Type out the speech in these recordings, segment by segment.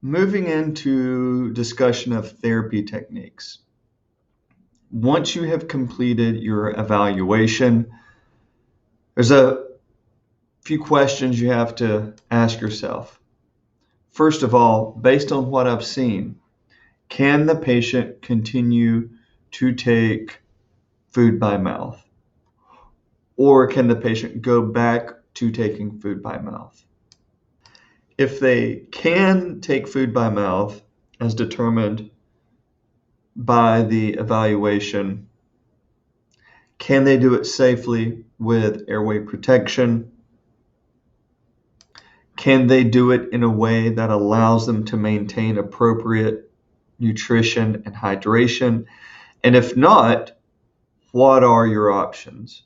Moving into discussion of therapy techniques. Once you have completed your evaluation, there's a few questions you have to ask yourself. First of all, based on what I've seen, can the patient continue to take food by mouth? Or can the patient go back to taking food by mouth? If they can take food by mouth, as determined by the evaluation, can they do it safely with airway protection? Can they do it in a way that allows them to maintain appropriate nutrition and hydration? And if not, what are your options?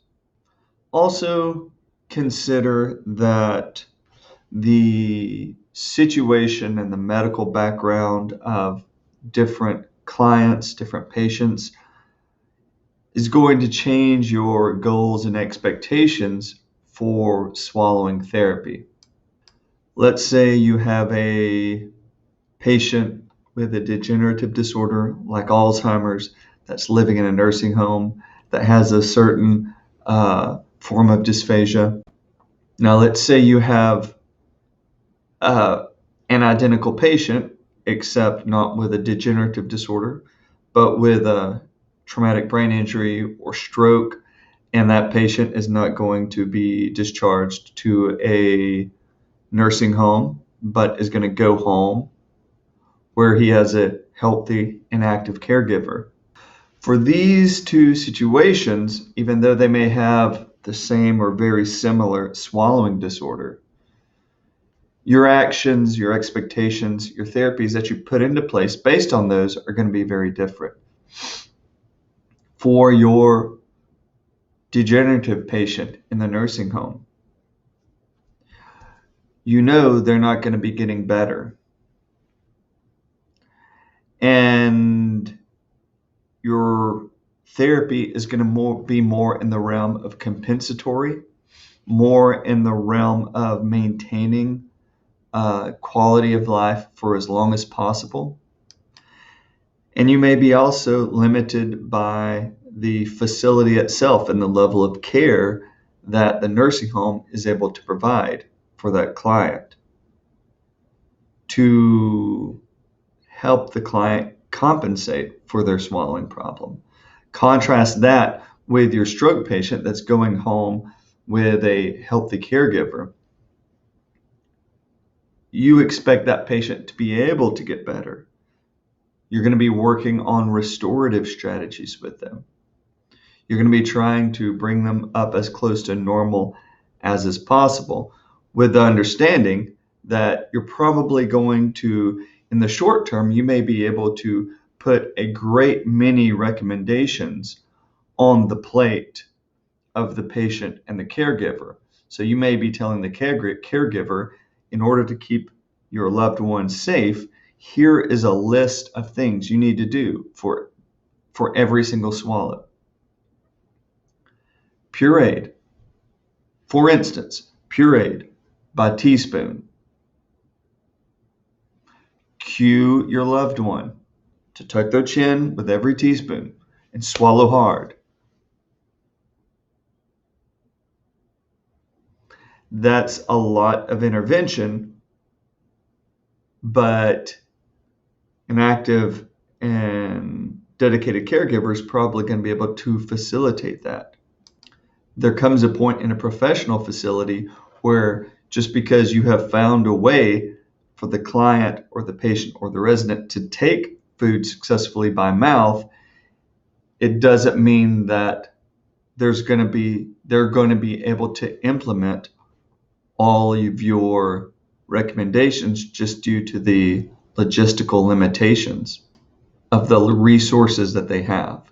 Also, consider that the situation and the medical background of different clients, different patients, is going to change your goals and expectations for swallowing therapy. Let's say you have a patient with a degenerative disorder like Alzheimer's that's living in a nursing home that has a certain form of dysphagia. Now, let's say you have an identical patient, except not with a degenerative disorder, but with a traumatic brain injury or stroke, and that patient is not going to be discharged to a nursing home, but is going to go home where he has a healthy and active caregiver. For these two situations, even though they may have the same or very similar swallowing disorder, your actions, your expectations, your therapies that you put into place based on those are going to be very different. For your degenerative patient in the nursing home, you know they're not going to be getting better. And your therapy is going to be more in the realm of compensatory, more in the realm of maintaining quality of life for as long as possible. And you may be also limited by the facility itself and the level of care that the nursing home is able to provide for that client to help the client compensate for their swallowing problem. Contrast that with your stroke patient that's going home with a healthy caregiver. You expect that patient to be able to get better. You're going to be working on restorative strategies with them. You're going to be trying to bring them up as close to normal as is possible, with the understanding that you're probably going to, in the short term, you may be able to put a great many recommendations on the plate of the patient and the caregiver. So you may be telling the caregiver, in order to keep your loved one safe, here is a list of things you need to do for every single swallow. Pureed. For instance, pureed by teaspoon. Cue your loved one to tuck their chin with every teaspoon and swallow hard. That's a lot of intervention, but an active and dedicated caregiver is probably going to be able to facilitate that. There comes a point in a professional facility where just because you have found a way for the client or the patient or the resident to take food successfully by mouth, it doesn't mean that they're going to be able to implement all of your recommendations just due to the logistical limitations of the resources that they have.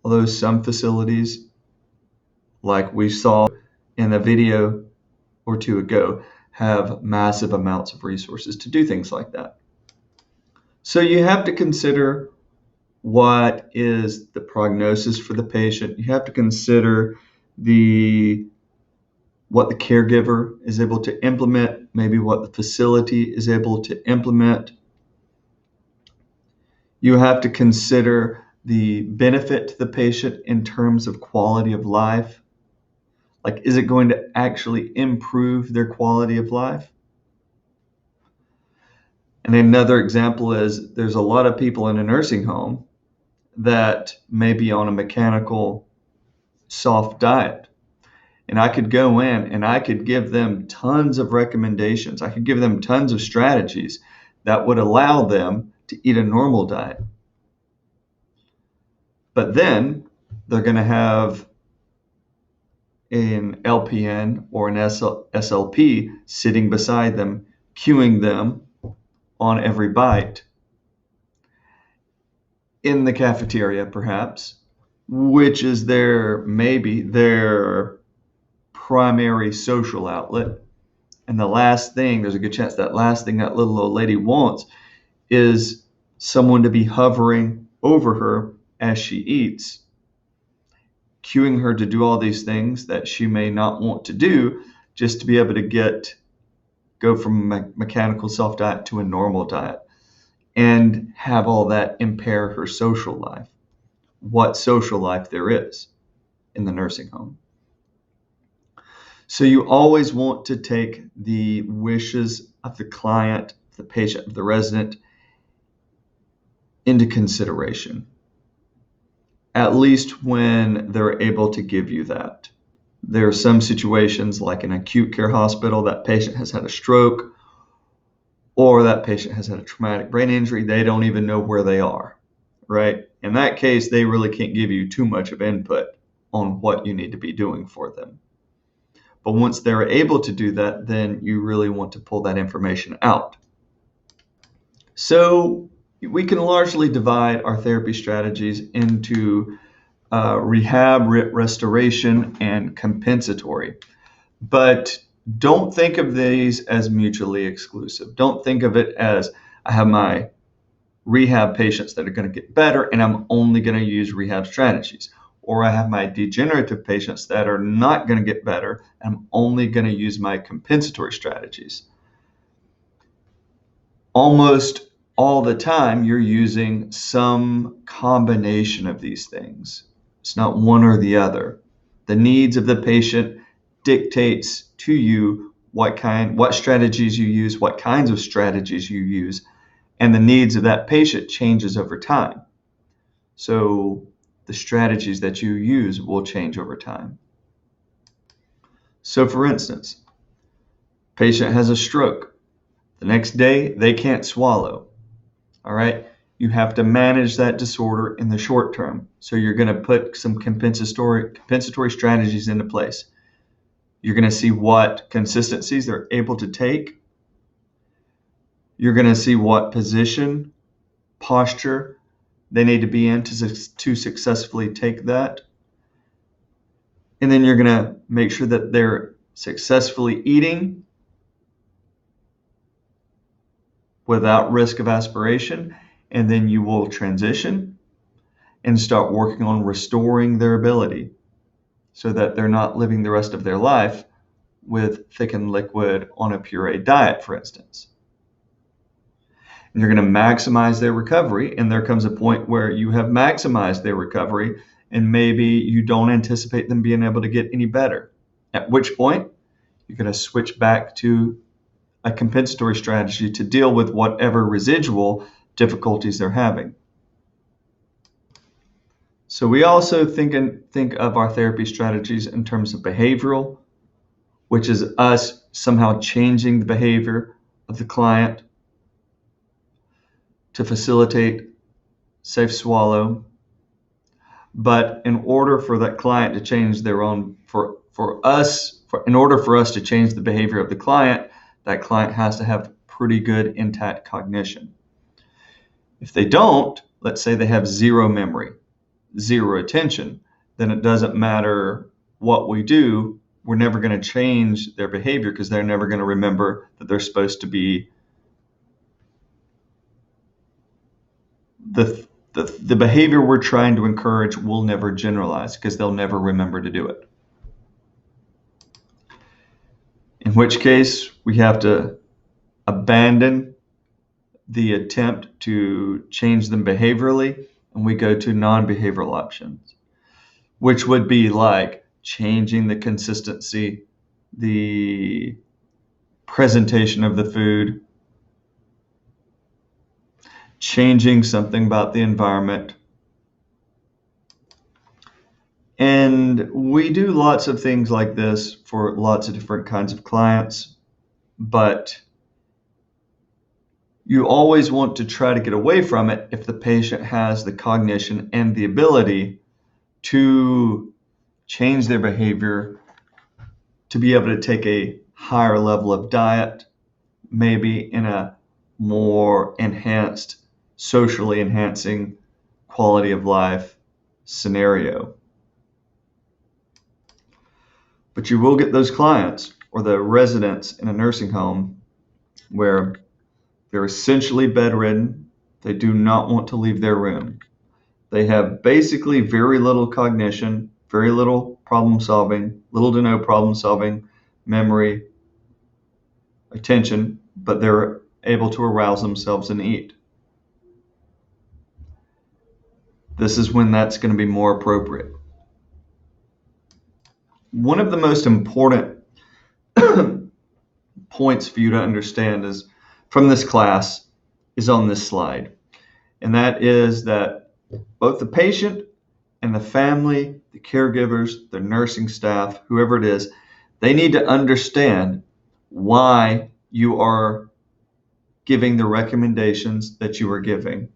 Although some facilities, like we saw in a video or two ago, have massive amounts of resources to do things like that. So you have to consider what is the prognosis for the patient. You have to consider what the caregiver is able to implement, maybe what the facility is able to implement. You have to consider the benefit to the patient in terms of quality of life. Like, is it going to actually improve their quality of life? And another example is there's a lot of people in a nursing home that may be on a mechanical soft diet. And I could go in and I could give them tons of recommendations. I could give them tons of strategies that would allow them to eat a normal diet. But then they're going to have an LPN or an SLP sitting beside them, cueing them on every bite in the cafeteria, perhaps, which is maybe their primary social outlet. And there's a good chance that last thing that little old lady wants is someone to be hovering over her as she eats, cueing her to do all these things that she may not want to do, just to be able to go from a mechanical soft diet to a normal diet, and have all that impair her social life, what social life there is in the nursing home. So you always want to take the wishes of the client, the patient, the resident into consideration, at least when they're able to give you that. There are some situations, like an acute care hospital, that patient has had a stroke or that patient has had a traumatic brain injury. They don't even know where they are, right? In that case, they really can't give you too much of input on what you need to be doing for them. But once they're able to do that, then you really want to pull that information out. So we can largely divide our therapy strategies into rehab, restoration, and compensatory. But don't think of these as mutually exclusive. Don't think of it as, I have my rehab patients that are going to get better and I'm only going to use rehab strategies. Or I have my degenerative patients that are not going to get better and I'm only going to use my compensatory strategies. Almost all the time you're using some combination of these things. It's not one or the other. The needs of the patient dictates to you what strategies you use, what kinds of strategies you use, and the needs of that patient changes over time. So the strategies that you use will change over time. So for instance, patient has a stroke. The next day, they can't swallow. All right. You have to manage that disorder in the short term. So you're going to put some compensatory strategies into place. You're going to see what consistencies they're able to take. You're going to see what position, posture they need to be in to successfully take that. And then you're going to make sure that they're successfully eating without risk of aspiration. And then you will transition and start working on restoring their ability so that they're not living the rest of their life with thickened liquid on a pureed diet, for instance. And you're going to maximize their recovery, and there comes a point where you have maximized their recovery and maybe you don't anticipate them being able to get any better, at which point you're going to switch back to a compensatory strategy to deal with whatever residual difficulties they're having. So we also think of our therapy strategies in terms of behavioral, which is us somehow changing the behavior of the client to facilitate safe swallow. But in order for that client to change their own, in order for us to change the behavior of the client, that client has to have pretty good intact cognition. If they don't, let's say they have zero memory, zero attention, then it doesn't matter what we do, we're never going to change their behavior because they're never going to remember that they're supposed to be the behavior we're trying to encourage will never generalize because they'll never remember to do it. And which case we have to abandon the attempt to change them behaviorally, and we go to non-behavioral options, which would be like changing the consistency, the presentation of the food, changing something about the environment. And we do lots of things like this for lots of different kinds of clients, but you always want to try to get away from it if the patient has the cognition and the ability to change their behavior, to be able to take a higher level of diet, maybe in a more enhanced, socially enhancing quality of life scenario. But you will get those clients or the residents in a nursing home where they're essentially bedridden. They do not want to leave their room. They have basically very little cognition, very little problem solving, little to no problem solving, memory, attention, but they're able to arouse themselves and eat. This is when that's going to be more appropriate. One of the most important points for you to understand is from this class is on this slide. And that is that both the patient and the family, the caregivers, the nursing staff, whoever it is, they need to understand why you are giving the recommendations that you are giving.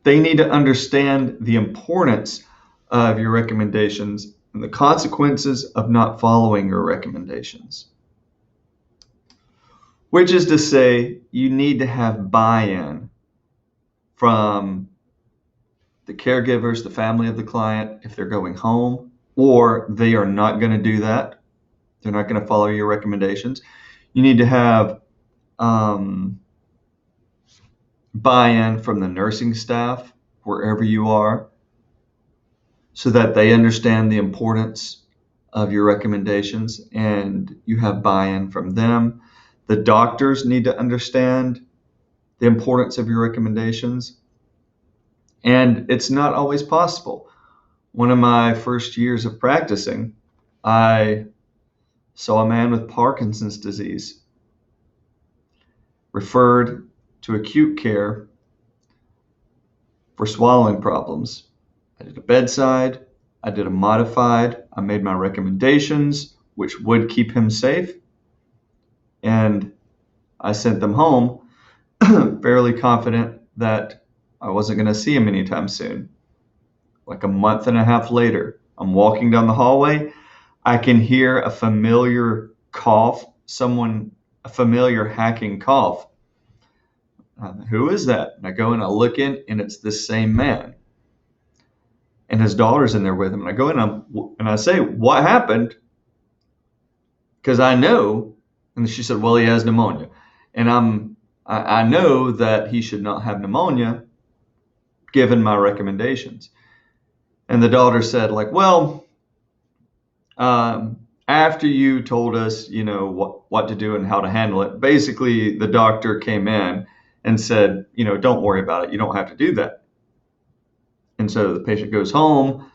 They need to understand the importance of your recommendations and the consequences of not following your recommendations. Which is to say, you need to have buy-in from the caregivers, the family of the client, if they're going home, or they are not going to do that. They're not going to follow your recommendations. You need to have buy-in from the nursing staff, wherever you are, so that they understand the importance of your recommendations and you have buy-in from them. The doctors need to understand the importance of your recommendations. And it's not always possible. One of my first years of practicing, I saw a man with Parkinson's disease, referred to acute care for swallowing problems. I did a bedside, I did a modified, I made my recommendations, which would keep him safe, and I sent them home fairly confident that I wasn't going to see him anytime soon. Like a month and a half later, I'm walking down the hallway, I can hear a familiar cough, a familiar hacking cough. Who is that? And I go and I look in, and it's this same man. And his daughter's in there with him. And I go in and I say, "What happened?" Because I know. And she said, "Well, he has pneumonia." And I know that he should not have pneumonia, given my recommendations. And the daughter said, like, "Well, after you told us, what to do and how to handle it, basically the doctor came in and said, don't worry about it. You don't have to do that." And so the patient goes home.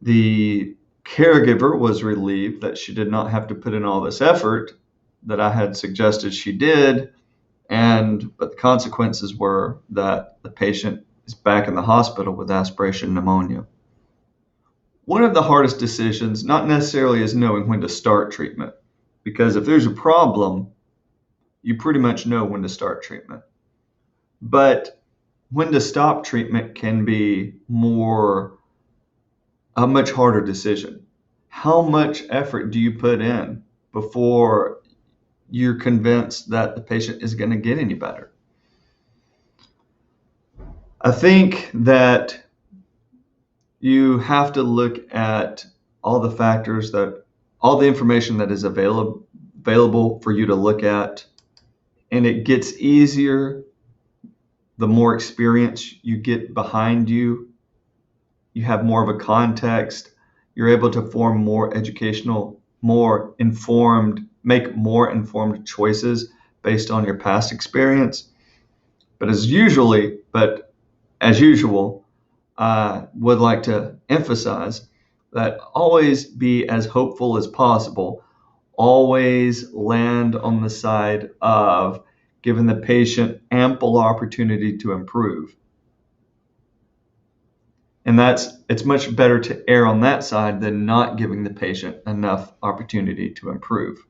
The caregiver was relieved that she did not have to put in all this effort that I had suggested she did. But the consequences were that the patient is back in the hospital with aspiration pneumonia. One of the hardest decisions, not necessarily is knowing when to start treatment, because if there's a problem, you pretty much know when to start treatment. But when to stop treatment can be a much harder decision. How much effort do you put in before you're convinced that the patient is going to get any better? I think that you have to look at all the factors, all the information that is available for you to look at, and it gets easier the more experience you get behind you. You have more of a context. You're able to form more make more informed choices based on your past experience. But as usual, I would like to emphasize that always be as hopeful as possible. Always land on the side of giving the patient ample opportunity to improve. And it's much better to err on that side than not giving the patient enough opportunity to improve.